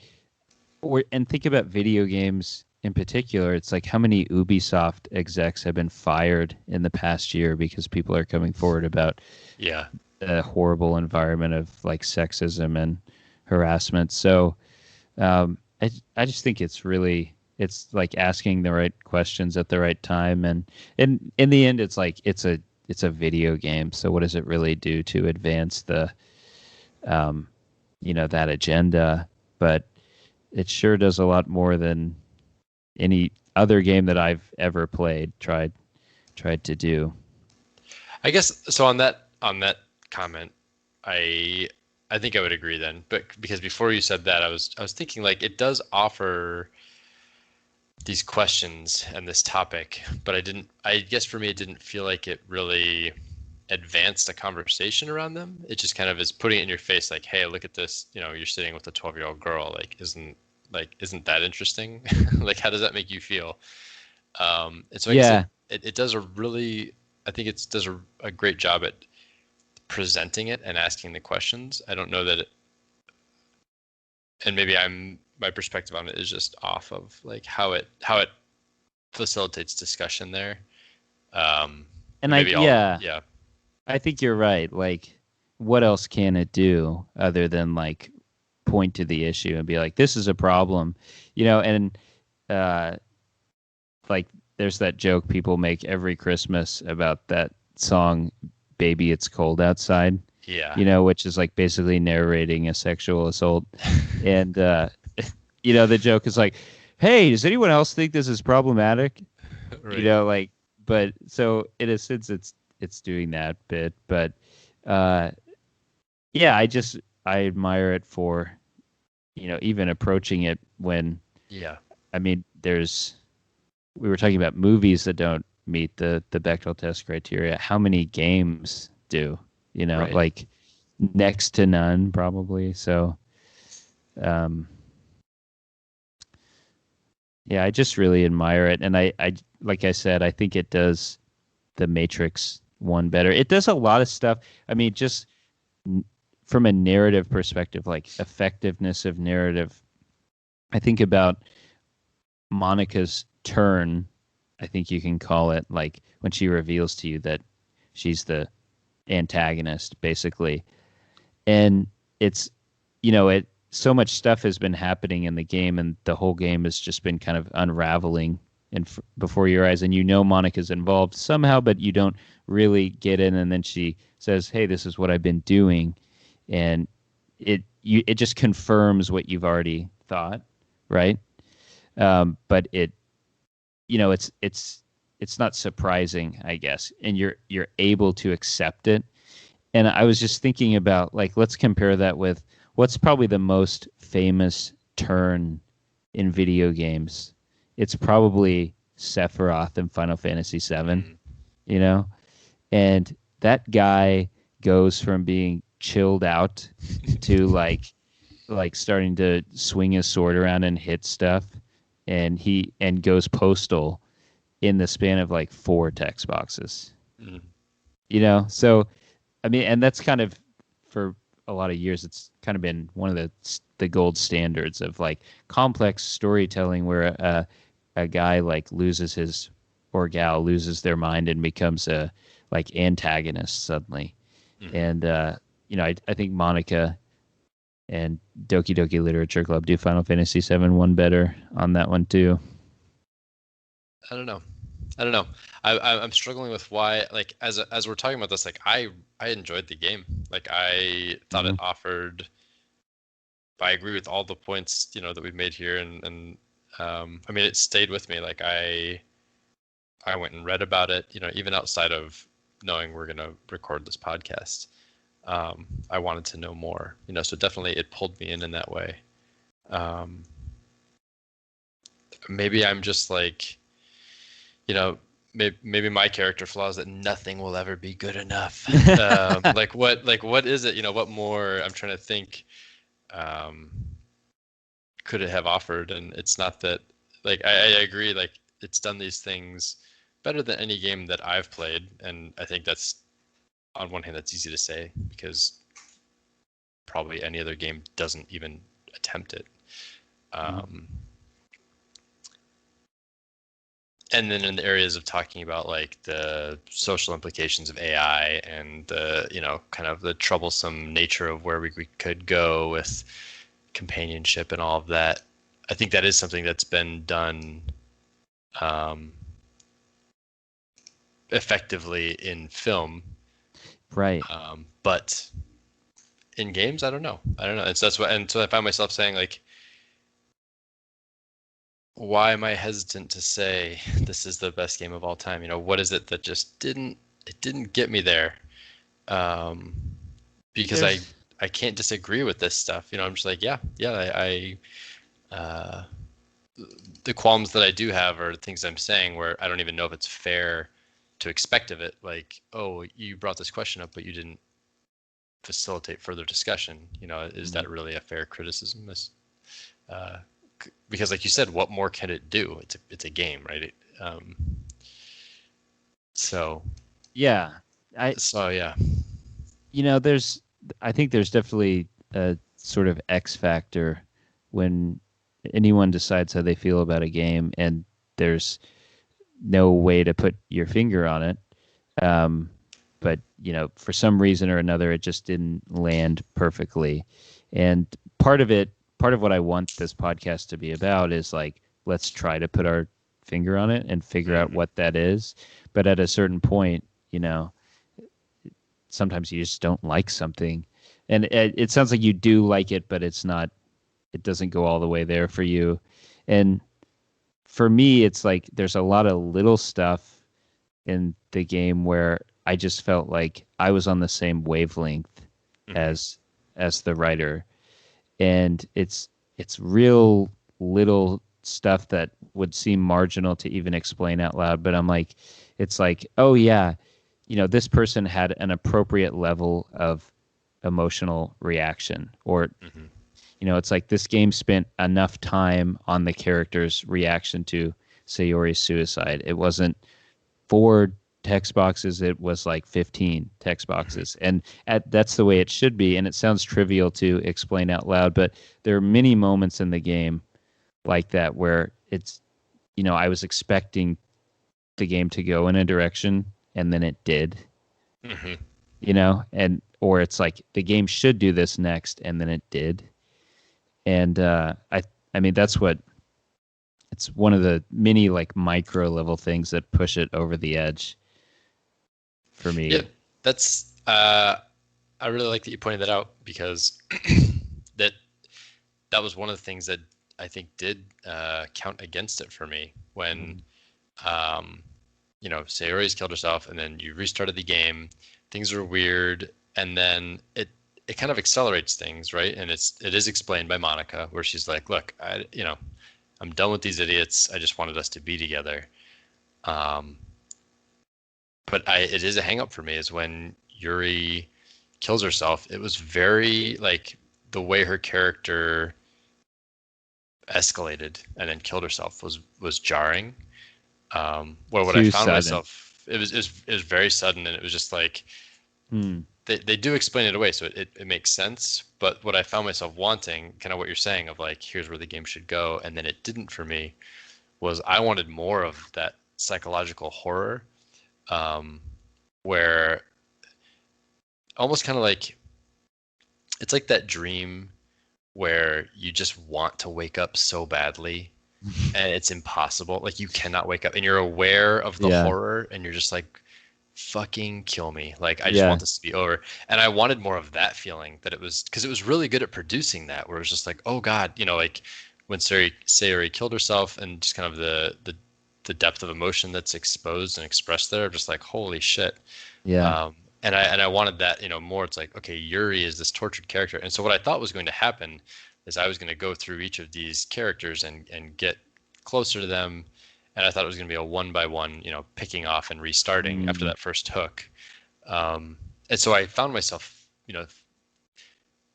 and think about video games in particular. It's like how many Ubisoft execs have been fired in the past year because people are coming forward about Yeah. the horrible environment of like sexism and harassment. So I just think it's like asking the right questions at the right time, and in the end, it's like it's a video game. So what does it really do to advance the that agenda? But it sure does a lot more than any other game that I've ever played tried to do. I guess so. On that comment, I think I would agree then. But because before you said that, I was thinking like it does offer these questions and this topic, but I guess for me it didn't feel like it really advanced a conversation around them. It just kind of is putting it in your face like, hey, look at this, you're sitting with a 12-year-old girl. Like isn't that interesting? Like how does that make you feel? And so I guess it does a really, I think it does a great job at presenting it and asking the questions. I don't know that and maybe my perspective on it is just off of like how it facilitates discussion there. And maybe yeah. I think you're right. Like, what else can it do other than like point to the issue and be like, this is a problem, and like there's that joke people make every Christmas about that song, Baby It's Cold Outside. Yeah. Which is like basically narrating a sexual assault. And, the joke is like, hey, does anyone else think this is problematic? Right. But so in a sense, it's doing that bit. But, yeah, I admire it for, even approaching it when, Yeah. I mean, we were talking about movies that don't meet the Bechdel test criteria. How many games do? Right. Like next to none, probably. So, yeah, I just really admire it. And I, like I said, I think it does the Matrix one better. It does a lot of stuff. I mean, just from a narrative perspective, like effectiveness of narrative, I think about Monica's turn. I think you can call it, like when she reveals to you that she's the antagonist, basically. And it's so much stuff has been happening in the game, and the whole game has just been kind of unraveling before your eyes, and Monica's involved somehow, but you don't really get in. And then she says, hey, this is what I've been doing, and it just confirms what you've already thought, right? But it's not surprising, I guess, and you're able to accept it. And I was just thinking about, like, let's compare that with what's probably the most famous turn in video games. It's probably Sephiroth in Final Fantasy VII, and that guy goes from being chilled out to like starting to swing his sword around and hit stuff, and goes postal in the span of like 4 text boxes. So I mean, and that's kind of, for a lot of years, it's kind of been one of the gold standards of like complex storytelling, where a guy like loses his, or gal loses their mind and becomes like antagonists suddenly. Mhm. And I think Monica and Doki Doki Literature Club do Final Fantasy VII one better on that one too. I don't know. I don't know. I'm struggling with why, like, as we're talking about this, like, I enjoyed the game. Like, I thought it Mhm. offered. I agree with all the points, that we've made here, and I mean, it stayed with me. Like, I went and read about it, even outside of knowing we're gonna record this podcast. I wanted to know more, so definitely it pulled me in that way. Um, maybe I'm just like, maybe my character flaw is that nothing will ever be good enough. What is it? What more? I'm trying to think. Um, could it have offered? And it's not that. Like, I agree. Like, it's done these things better than any game that I've played, and I think that's, on one hand, that's easy to say because probably any other game doesn't even attempt it. And then in the areas of talking about like the social implications of AI and the, kind of the troublesome nature of where we could go with companionship and all of that, I think that is something that's been done effectively in film. Right. But in games, I don't know. And so I find myself saying, like, why am I hesitant to say this is the best game of all time? What is it that just didn't get me there? Because There's I can't disagree with this stuff. I'm just like, yeah, the qualms that I do have are things I'm saying where I don't even know if it's fair to expect of it. Like, oh, you brought this question up, but you didn't facilitate further discussion. Is that really a fair criticism? Uh, because, like you said, what more can it do? It's a game, right? So yeah. I so yeah. there's I think there's definitely a sort of X factor when anyone decides how they feel about a game and there's no way to put your finger on it. Um, but for some reason or another, it just didn't land perfectly. And part of what I want this podcast to be about is like, let's try to put our finger on it and figure out Mhm. what that is. But at a certain point, sometimes you just don't like something. And it sounds like you do like it, but it doesn't go all the way there for you. And for me, it's like there's a lot of little stuff in the game where I just felt like I was on the same wavelength Mhm. as the writer, and it's real little stuff that would seem marginal to even explain out loud. But it's like, oh yeah, this person had an appropriate level of emotional reaction, or Mhm. it's like this game spent enough time on the character's reaction to Sayori's suicide. It wasn't 4 text boxes, it was like 15 text Mhm. boxes. And that's the way it should be. And it sounds trivial to explain out loud, but there are many moments in the game like that where I was expecting the game to go in a direction and then it did, Mhm. and or it's like the game should do this next and then it did. And I mean, it's one of the many like micro level things that push it over the edge for Yeah, me. that's I really like that you pointed that out because that that was one of the things that I think did count against it for me when um, Sayori's killed herself, and then you restarted the game. Things are weird, and then it kind of accelerates things, right? And it is explained by Monica, where she's like, "Look, I'm done with these idiots. I just wanted us to be together." Um, but it is a hang up for me is when Yuri kills herself. It was very like the way her character escalated and then killed herself was jarring. Where what I Too found sudden. myself, it was very sudden, and it was just like Hmm. they do explain it away, so it makes sense. But what I found myself wanting, kind of what you're saying of like, here's where the game should go, and then it didn't for me, was I wanted more of that psychological horror. Um, where almost kind of like it's like that dream where you just want to wake up so badly and it's impossible. Like you cannot wake up and you're aware of the horror and you're just like, fucking kill me. Like I just want this to be over. And I wanted more of that feeling that it was, because it was really good at producing that, where it was just like, oh God, you know, like when Sayori killed herself and just kind of the depth of emotion that's exposed and expressed there, just like, holy shit. Yeah. And I wanted that, you know, more. It's like, okay, Yuri is this tortured character. And so what I thought was going to happen is I was going to go through each of these characters and get closer to them. And I thought it was going to be a one by one, you know, picking off and restarting after that first hook. And so I found myself, you know,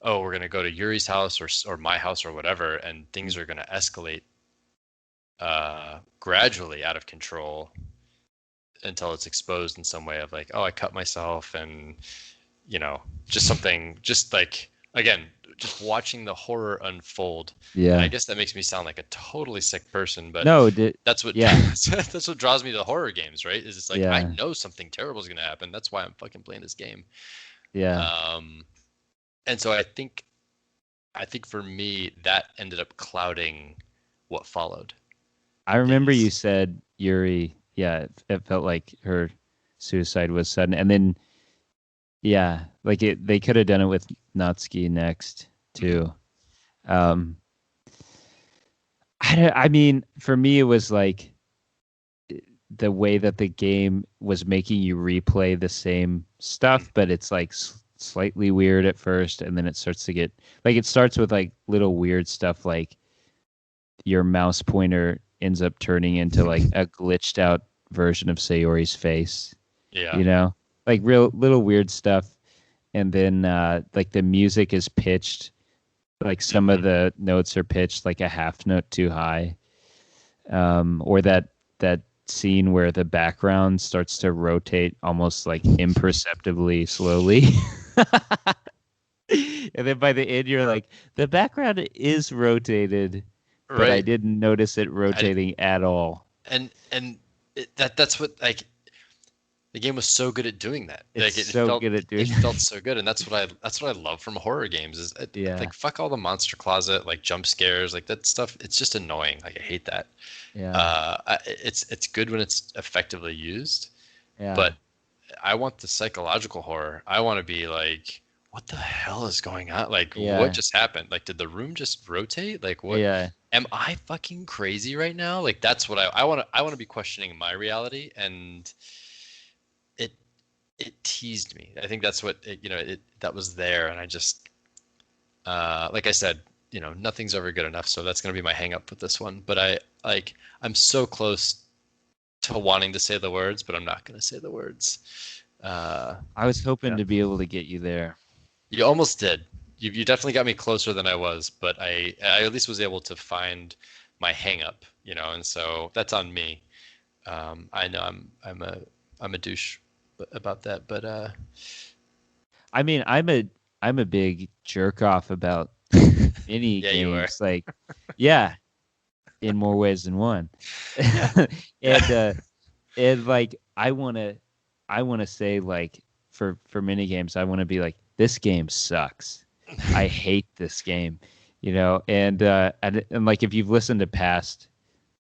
oh, we're going to go to Yuri's house or my house or whatever, and things are going to escalate gradually out of control until it's exposed in some way of like, oh, I cut myself, and you know, just something, just like, again, just watching the horror unfold. Yeah. And I guess that makes me sound like a totally sick person, but that's what that's what draws me to horror games, right? Is it's like I know something terrible is going to happen. That's why I'm fucking playing this game. Yeah. And so I think for me that ended up clouding what followed. I remember you said Yuri, it felt like her suicide was sudden, and then like they could have done it with Natsuki next too. I mean, for me, it was like the way that the game was making you replay the same stuff, but it's like slightly weird at first, and then it starts to get like, it starts with like little weird stuff, like your mouse pointer ends up turning into like a glitched out version of Sayori's face. Yeah. You know, like real little weird stuff. And then like the music is pitched, like some of the notes are pitched like a half note too high. Or that scene where the background starts to rotate almost like imperceptibly slowly. And then by the end you're like, the background is rotated, but I didn't notice it rotating at all. And that's what, like, the game was so good at doing that. It felt so good, and that's what I love from horror games. Is like, fuck all the monster closet, like jump scares, like that stuff. It's just annoying. Like I hate that. Yeah. It's good when it's effectively used. Yeah. But I want the psychological horror. I want to be like, what the hell is going on? Like, what just happened? Like, did the room just rotate? Like, what? Yeah. Am I fucking crazy right now? Like, that's what I want to be questioning my reality, and it teased me. I think that's what that was there, and I just like I said, you know, nothing's ever good enough, so that's going to be my hang up with this one. But I'm so close to wanting to say the words, but I'm not going to say the words. I was hoping to be able to get you there. You almost did. You definitely got me closer than I was, but I at least was able to find my hang up, you know, and so that's on me. I know I'm a douche about that, but I mean, I'm a big jerk off about any Yeah, games. you are. Like, in more ways than one. And like I wanna say, like, for mini games, I wanna be like, this game sucks. I hate this game. You know, and like, if you've listened to past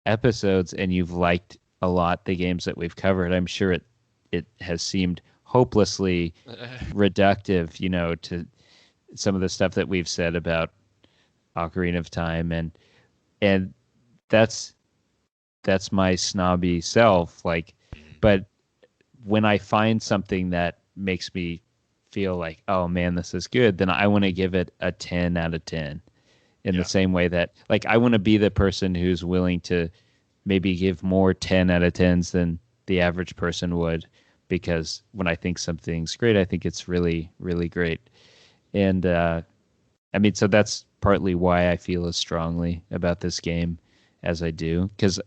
episodes and you've liked a lot the games that we've covered, I'm sure it has seemed hopelessly reductive, you know, to some of the stuff that we've said about Ocarina of Time, and that's my snobby self. Like, but when I find something that makes me feel like, oh man, this is good, then I want to give it a 10 out of 10 in the same way that, like, I want to be the person who's willing to maybe give more 10 out of 10s than the average person would, because when I think something's great, I think it's really, really great. And I mean, so that's partly why I feel as strongly about this game as I do, because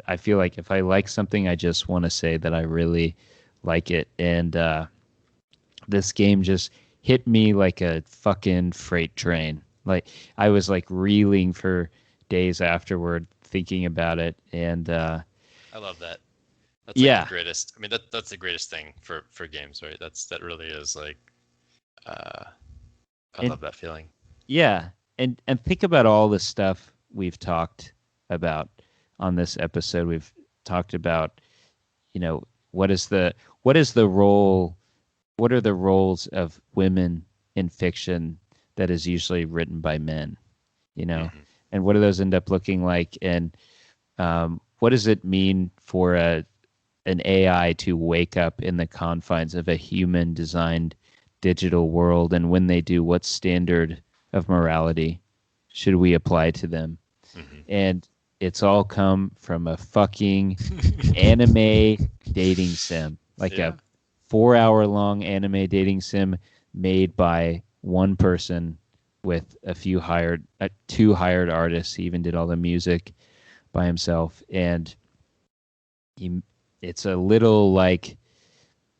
I feel like if I like something, I just want to say that I really like it. And this game just hit me like a fucking freight train. Like, I was like reeling for days afterward thinking about it. And I love that. That's like the greatest. I mean, that's the greatest thing for games, right? That really is like, I love that feeling. Yeah, and think about all the stuff we've talked about on this episode. We've talked about, what is the role, what are the roles of women in fiction that is usually written by men, Mm-hmm. and what do those end up looking like, and what does it mean for an AI to wake up in the confines of a human designed digital world, and when they do, what standard of morality should we apply to them? Mm-hmm. And it's all come from a fucking anime dating sim, like a 4-hour long anime dating sim made by one person with a few two hired artists. He even did all the music by himself, and it's a little like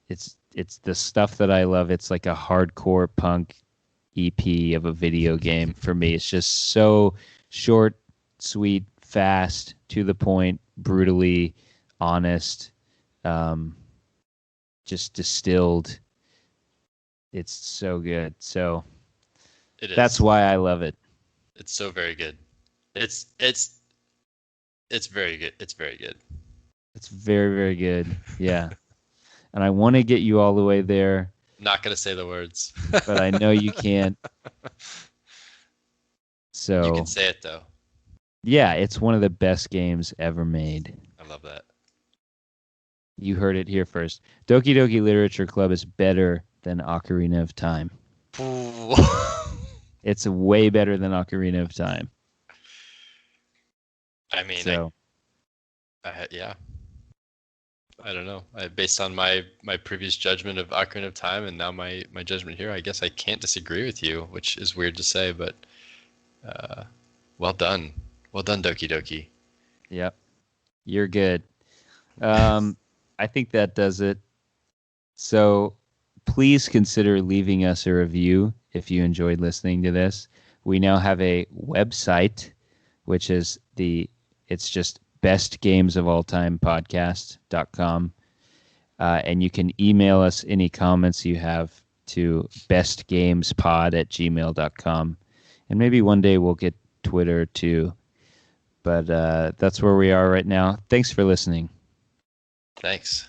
it's the stuff that I love. It's like a hardcore punk EP of a video game for me. It's just so short, sweet, fast, to the point, brutally honest, just distilled. It's so good. So that's why I love it. It's so very good. It's very good. It's very good. It's very, very good. Yeah. And I want to get you all the way there. I'm not going to say the words. But I know you can't. So you can say it, though. Yeah, it's one of the best games ever made. I love that. You heard it here first. Doki Doki Literature Club is better than Ocarina of Time. It's way better than Ocarina of Time. I mean, so, yeah. I don't know. Based on my previous judgment of Ocarina of Time and now my judgment here, I guess I can't disagree with you, which is weird to say, but well done. Well done, Doki Doki. Yep. You're good. I think that does it. So please consider leaving us a review if you enjoyed listening to this. We now have a website, which is it's just bestgamesofalltimepodcast.com. And you can email us any comments you have to bestgamespod@gmail.com. And maybe one day we'll get Twitter too. But that's where we are right now. Thanks for listening. Thanks.